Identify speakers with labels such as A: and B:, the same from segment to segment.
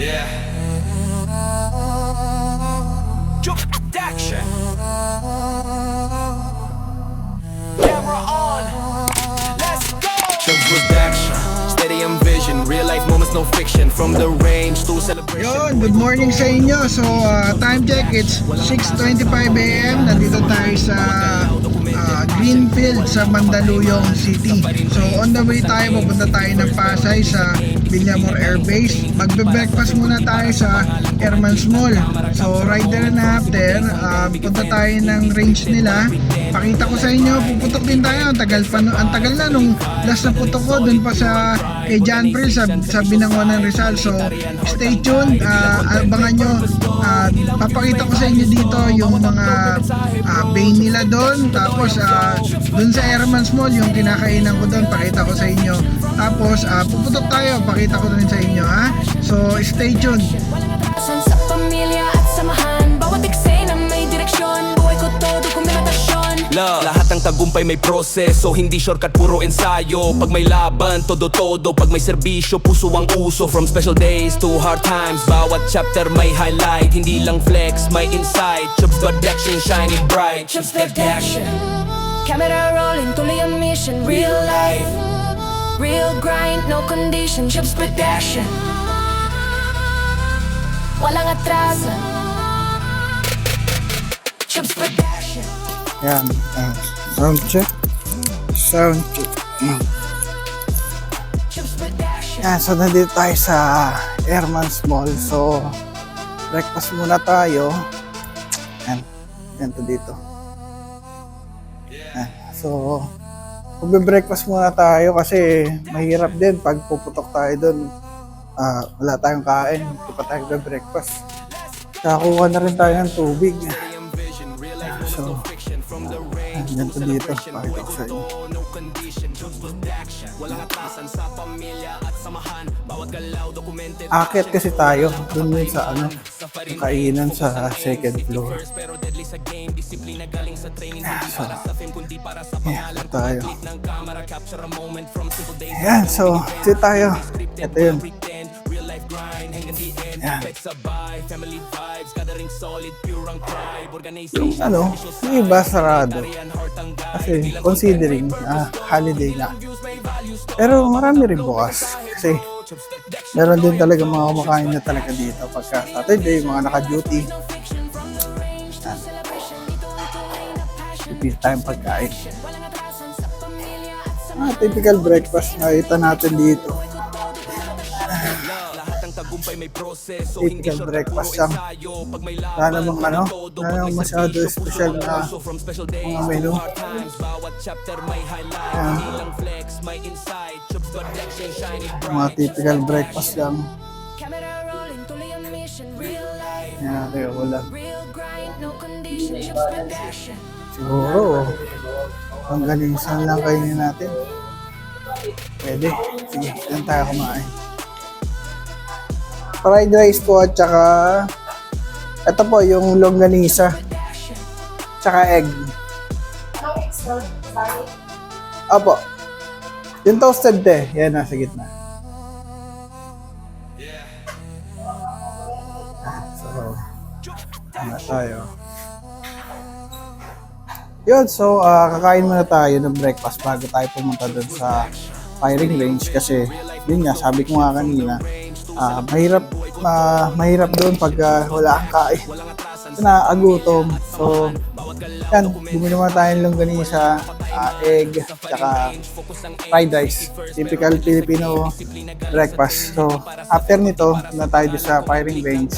A: Yeah. Action. Camera on. Let's go. Production. Steady and vision. Real life moments, no fiction. From the range to celebration.
B: Yon, good morning sa inyo. So, time check, it's 6:25 AM. Nandito tayo sa Greenfield sa Mandaluyong City. So, on the way tayo, pupunta tayo ng Pasay sa Villamor Air Base. Magbe-breakfast muna tayo sa Airman's Mall. So, right there and after, punta tayo ng range nila. Pakita ko sa inyo, puputok din tayo. Ang tagal na nung last na putok ko dun pa sa kay John Prill sa Binangon ng Rizal. So, stay tuned. Abangan nyo. Papakita ko sa inyo dito yung mga bay nila doon. Tapos, dun sa Airman's Mall, yung kinakainan ko doon, pakita ko sa inyo. Tapos, puputok tayo. Pakita ko rin sa inyo, ha? So, stay tuned.
C: Sa pamilya at samahan, bawat eksena may direksyon. Buhay ko to, dokumentasyon.
A: Lahat ng tagumpay may proseso, hindi shortcut, puro ensayo. Pag may laban, todo-todo. Pag may serbisyo, puso ang uso. From special days to hard times, bawat chapter may highlight. Hindi lang flex, may insight. Chubs production, shining bright.
C: Chubs production. Camera rolling, tuloy ang mission. Real life, real grind, no condition. Chubs production. Walang atrasan. Chubs production.
B: Yan. Sound check. Sound check.
C: Chubs production.
B: Yan, so nandito tayo sa Airman's Mall. So, breakfast muna tayo. Yan. Ganito dito. Yan. So, magbe-breakfast muna tayo kasi mahirap din pag puputok tayo doon. Wala tayong kain. Hindi pa tayo magbe-breakfast. Kakuha na rin tayo ng tubig. So, ganito dito. Pakita ko sa inyo. Akit kasi tayo. Doon yun sa yung kainan sa second floor. So, ito tayo. Ayan, so, ito tayo. Ito yun. Yan. Yung yung iba sarado. Kasi considering holiday na. Pero marami rin bukas. Kasi meron din talaga mga kumakain na talaga dito pagka Saturday, mga naka-duty. Yan. Repeat time pagkain. Typical breakfast na ito natin dito. Typical breakfast lang. Wala namang wala namang masyado special na mga menu. Yan. Mga typical breakfast lang. Yan, kaya wala. Siguro, hanggang saan lang kainin natin. Pwede. Sige, yan tayo kumain. Fried rice po at saka ito po yung longganisa tsaka egg. Opo. Yung toasted yan nasa gitna. So, ano tayo? Yun, so kakain muna tayo ng breakfast bago tayo pumunta dun sa firing range kasi yun nga, sabi ko nga kanina, mahirap doon pag wala kang kain. Naagutom. So, yan, bumili muna tayo ng longganisa, egg, tsaka fried rice. Typical Filipino breakfast. So, after nito, na tayo sa firing range.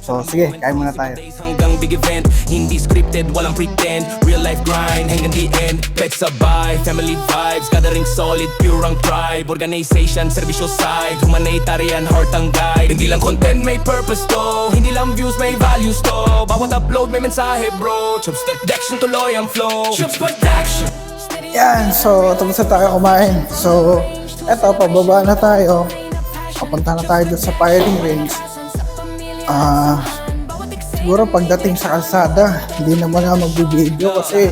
B: So, sige, kain muna tayo.
A: Hanggang big event, hindi scripted, walang pretend. Real life grind, hanggang the end. Pets sabay, family vibes, gathering solid, pure ang tribe. Organization, servisyo side, humanitarian, heart ang guide. Hindi lang content, may purpose to. Hindi lang views, may values to. Bawat upload, may mensahe bro. Chubs production, tuloy ang flow. Chubs production.
B: Yan, so tapos na tayo kumain. So, eto, pababa na tayo. Papunta na tayo doon sa firing range. Siguro pagdating sa kalsada, hindi naman na magbibideo kasi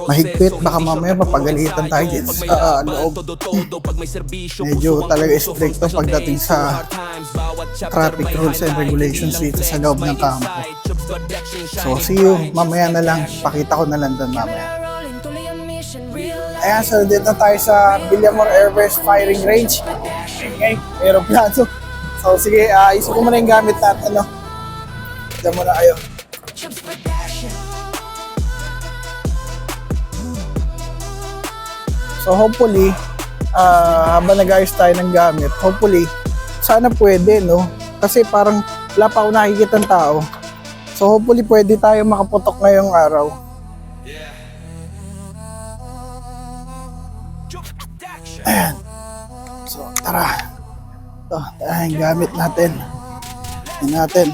B: mahigpit. Baka mamaya mapagalitan tayo dito sa loob. Medyo talaga stricto pagdating sa traffic rules and regulations dito sa loob ng kampo. So see you, mamaya na lang. Pakita ko na lang doon mamaya. Ayan, so dito tayo sa Villamor Air Base Firing Range. Okay, aeroplano. So sige, iso ko muna yung gamit natin, no? Diyan muna kayo. So hopefully, habang nag-ayos tayo ng gamit, hopefully, sana pwede, no? Kasi parang wala pa ako nakikita ng tao. So hopefully pwede tayo makaputok ngayong araw. Ayan. So tara. Ito, yung gamit natin. Yan natin.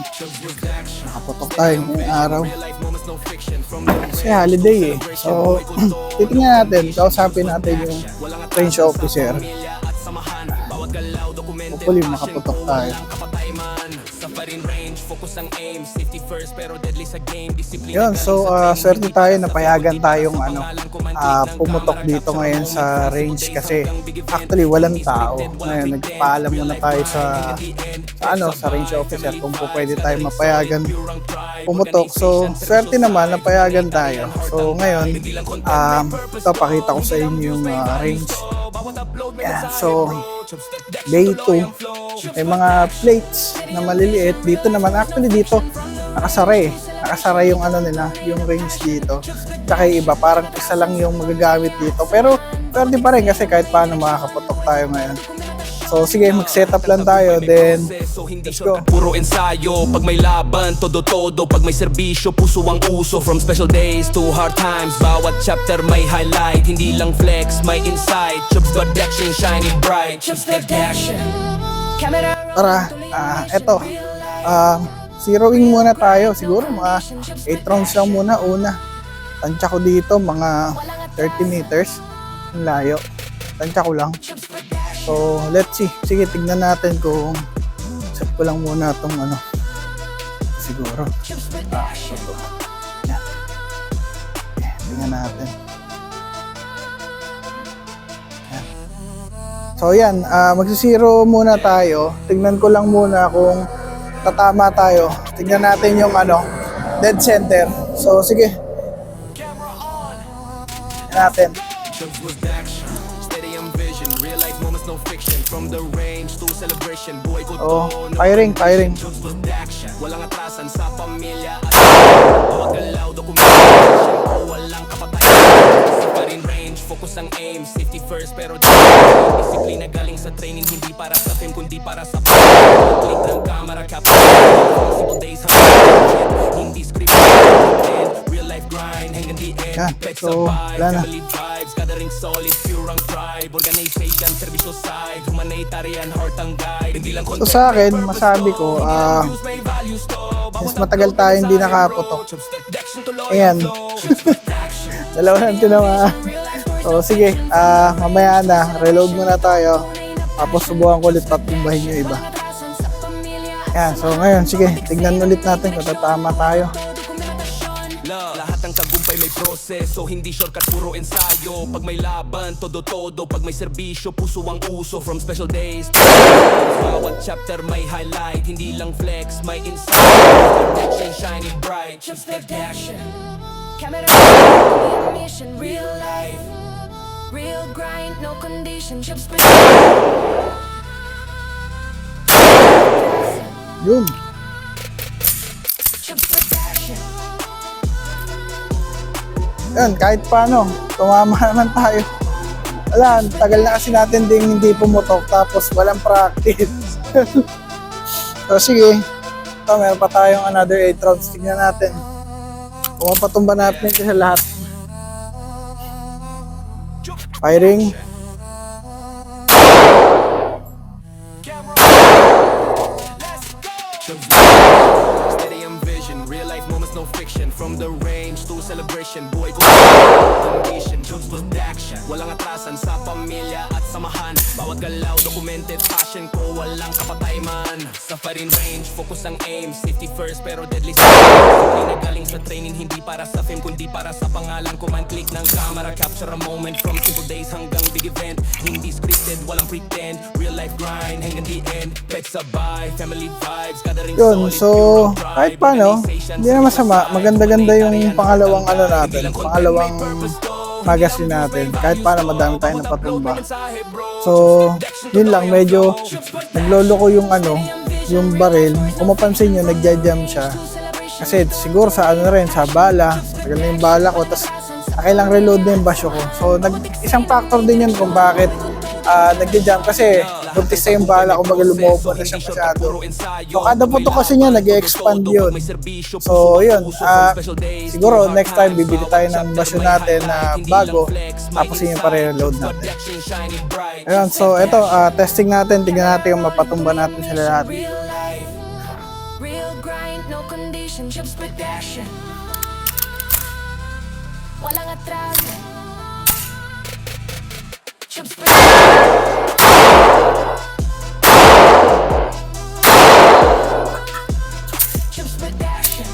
B: Nakaputok tayo ngayong araw. Kasi holiday eh. So, titingnan natin, kausapin natin yung range officer. Hopefully makaputok tayo. Yun, so swerte tayo, napayagan tayong pumutok dito ngayon sa range kasi actually walang tao. Ngayon nagpaalam muna tayo sa range officer kung po pwede tayo mapayagan pumutok. So swerte naman, napayagan tayo. So ngayon, ito pakita ko sa inyo yung range. Yeah, so day 2, may mga plates na maliliit. Dito naman, actually dito nakasara yung nila, yung range dito. Tsaka yung iba, parang isa lang yung magagamit dito. Pero pwede pa rin kasi kahit paano makakaputok tayo ngayon. So sige, mag-setup lang tayo, then let's go.
A: Puro ensayo, pag may laban, todo-todo. Pag may serbisyo, puso ang uso. From special days to hard times, bawat chapter may highlight. Hindi lang flex, may insight. Chubs got action, shining bright. Chubs got action.
B: Tara, eto. Zeroing muna tayo. Siguro mga 8 rounds lang muna una. Tansya ko dito, mga 30 meters. Ang layo. Tansya ko lang. So, let's see. Sige, tignan natin kung set ko lang muna itong siguro. Yan. Okay, tignan natin. Yan. So, yan. Magsisiro muna tayo. Tignan ko lang muna kung tatama tayo. Tignan natin yung dead center. So, sige. Tignan natin. Oh, firing. Walang atrasan sa pamilya at magalaw, dokumentasyon, walang kapatayan. Sa pa rin range, focus ang aim, safety first pero disiplina galing sa training, hindi para sa film kundi para sa click ng camera, capture possible days, hindi scripted, real life grind hanggang the end. So, wala na.
A: Gathering solid, pure ang tribe. Organization, servisyo side, humanitarian, heart ang guide.
B: So sa akin, masabi ko, mas matagal tayo hindi nakaputok. Ayan. Dalawa na tinamaan. So sige, mamaya na, reload muna tayo. Tapos subukan ko ulit patumbahin yung iba. Ayan, so ngayon, sige, tignan ulit natin kung tatama tayo.
A: Lahat ng tagumpay may proseso, hindi shortcut, puro ensayo. Pag may laban, todo-todo. Pag may serbisyo, puso ang uso. From special days to bawat chapter may highlight. Hindi lang flex, may insight. Action shining bright. Just like action.
C: Camera mission, real life, real grind, no condition.
B: Yun. Yan, kahit paano, tumama naman tayo. Wala, tagal na kasi natin ding hindi pumutok tapos walang practice. So sige, ito meron pa tayong another 8 rounds. Tignan natin. Kung mapatumba natin ito sa lahat. Firing.
A: Steady and vision, real life moments, no fiction. From the range to celebration, boy, go. condition, jokes with action. Walang atrasan sa pamilya at samahan. Bawat galaw, documented passion ko, walang kapatay man. Sa firing range, focus ang aim. Safety first pero deadly sa hindi na galing sa training, hindi para sa fame kundi para sa pangalan ko man. Click ng camera, capture a moment from simple days hanggang big event. Hindi scripted, walang pretend. Real life grind hanggang the end. Pet sabay, family vibes, gathering
B: Yun,
A: solid,
B: so
A: pure drive.
B: kahit paano, hindi na masama. Maganda-ganda yung pangalawang ano natin, pangalawang magazine natin. Kahit paano madami tayong napatumba. So, yun lang, medyo nagloloko yung ano, yung baril. Kung mapansin nyo, nagja-jam siya. Kasi siguro sa ano rin, sa bala, tagal na yung bala ko, tapos nakailang reload na yung basyo ko. So, isang factor din yun kung bakit nagja-jam kasi buntis na yung bala ko, baga lumobo na siya masyado. So, kada putok kasi niya, nag-expand yun. So, yun, siguro next time bibili tayo ng basyo natin na bago, tapos yun yung pare-reload natin. Ayun, so ito, testing natin, tignan natin yung mapatumba natin sila lahat.
C: Real life, real grind, no condition, jumps with action. Walang atraso. Jumps with jumps with action.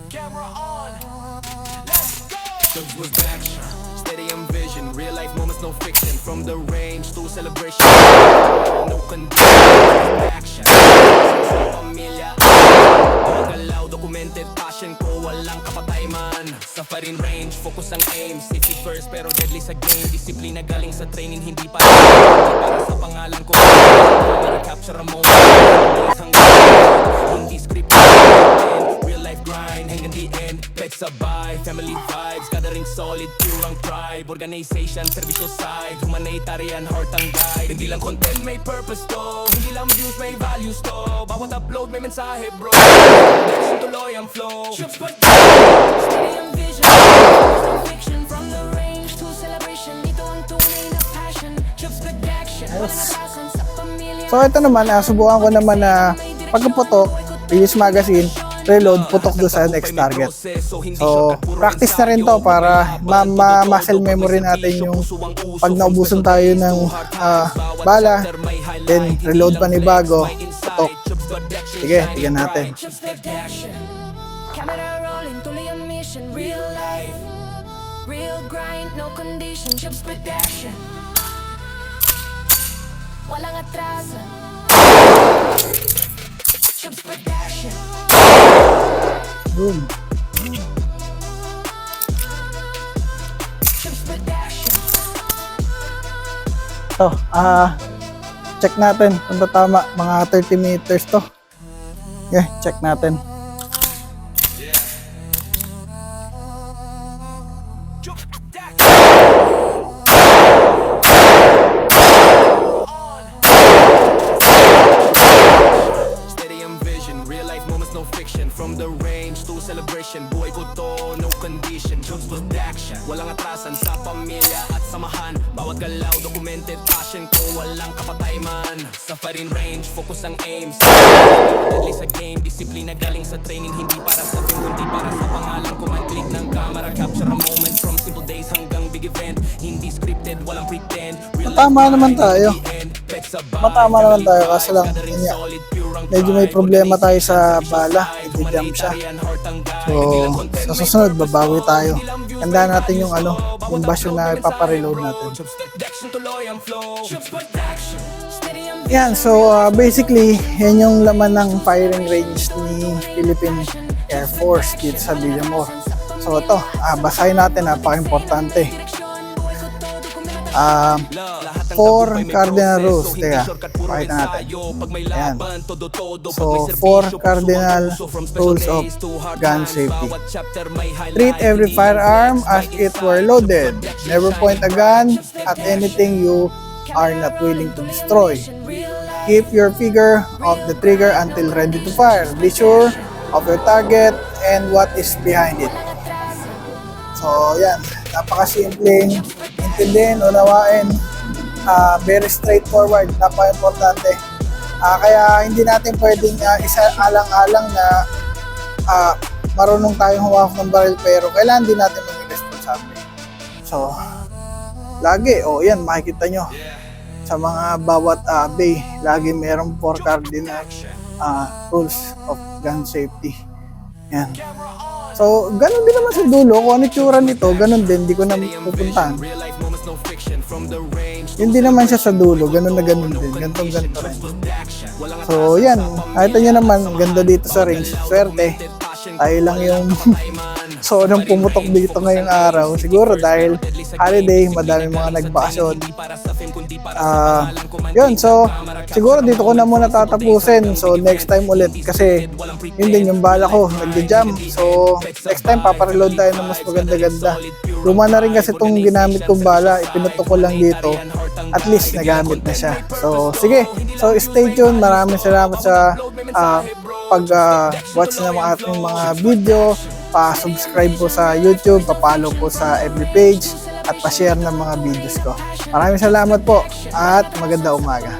A: Camera on. Let's go. Jokes with action. Steady and vision. Real life moments, no fiction. From the range to celebration. No condition. Action. Sa pamilya. Galaw, documented passion ko, walang kapatay man. Sa firing range, focus ang aim. Safety first pero deadly sa game. Disiplina galing sa training, hindi para sa pangalan ko. Para capture a moment. Hindi scripted. Real life grind hanggang the end. Pet sabay, family vibes, gathering solid, pure ang tribe. Organization, servisyo side, humanitarian, heart ang guide. Hindi lang content, may purpose to. Hindi lang views, may values to. Bawat upload, may mensahe bro. Action tuloy ang flow.
C: Steady ang vision, no fiction. From the range to celebration, ito ang tunay na passion. Jumps with action. Walang atrasan sa pamilya.
B: So ito naman, subukan ko naman na pagkaputok, release magazine, reload, putok doon sa next target. So, practice na rin to para ma-muscle memory natin yung pag naubusan tayo ng bala, then reload pa ni bago, putok. Sige, tignan natin.
C: Jumps with action. Camera rolling, tuloy ang mission. Real life, real grind, no condition. Jumps with action. Walang atraso. Jumps with action.
B: Boom.
C: Jumps with action.
B: So, check natin kung tama, mga 30 meters to. Okay, check natin.
A: Steady and vision, real life moments, no fiction. From the range to celebration, buhay ko to, no condition. Jokes with action, walang atrasan sa pamilya at samahan. Bawat galaw, documented passion ko, walang kapatay man. Sa firing range, focus ang aim. Deadly sa game, disiplina galing sa training, hindi para sa fame, kundi para sa pangalan ko man. Click ng camera, capture a moment from simple days hanggang big event. Hindi scripted, walang pretend. Real
B: Matama naman tayo. Matama naman tayo kasi lang, medyo may problema tayo sa bala, i-jump siya. So, sa susunod, babawi tayo. Tandaan natin yung yung basyo na ipapareload natin. Yan, so basically, yan yung laman ng firing range ni Philippine Air Force dito sa Villamor. So ito, basahin natin, napaka-importante. 4 cardinal rules. Teka, pakita natin. Ayan. So, 4 cardinal rules of gun safety. Treat every firearm as it were loaded. Never point a gun at anything you are not willing to destroy. Keep your finger off the trigger until ready to fire. Be sure of your target and what is behind it. So, yan. Napakasimpleng intindihin, unawain. Very straightforward. Napaka-importante. Kaya hindi natin pwedeng isa alang-alang na marunong tayong humawak ng baril pero kailangan din natin maging responsable. So, lagi, yan, makikita nyo sa mga bawat bay, lagi merong 4 cardinal rules of gun safety. Yan. So, ganun din naman sa dulo. Kung ano tsura nito, ganun din. Di ko na pupuntahan. Yun din naman siya sa dulo. Ganun na ganun din. Gantong ganito rin. So, yan. Nakita nyo naman, ganda dito sa range. Swerte. Tayo lang yung so nung pumutok dito ngayong araw. Siguro dahil holiday, madami mga nagbakasyon. Yun, so siguro dito ko na muna tatapusin. So next time ulit kasi yun din yung bala ko, nagja-jam. So next time papareload tayo ng mas maganda-ganda. Luma na rin kasi itong ginamit kong bala, ipinutok ko lang dito. At least nagamit na siya. So sige, so stay tuned. Maraming salamat sa pag-watch ng ating mga video. Pa-subscribe po sa YouTube, pa-follow po sa FB page at pa-share ng mga videos ko. Maraming salamat po at maganda umaga.